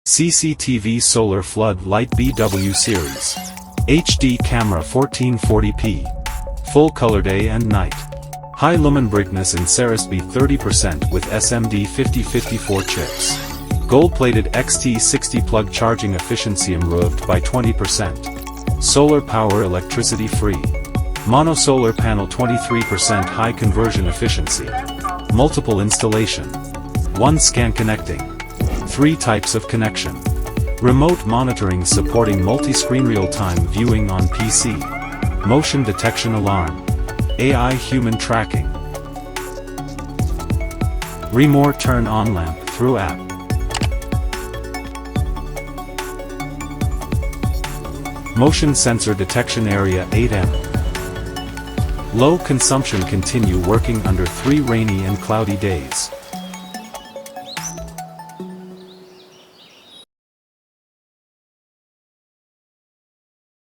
CCTV Solar Floodlight BW Series. HD camera 1440p. Full color day and night. High lumen brightness in Ceres B 30% with SMD 5054 chips. Gold-plated XT60 plug charging efficiency improved by 20%. Solar power electricity free. Mono solar panel 23% high conversion efficiency. Multiple installation. 1 scan connecting. 3 types of connection. Remote monitoring supporting multi-screen real-time viewing on PC. Motion detection alarm. AI human tracking. Remote turn on lamp through app. Motion sensor detection area 8M. Low consumption continue working under 3 rainy and cloudy days.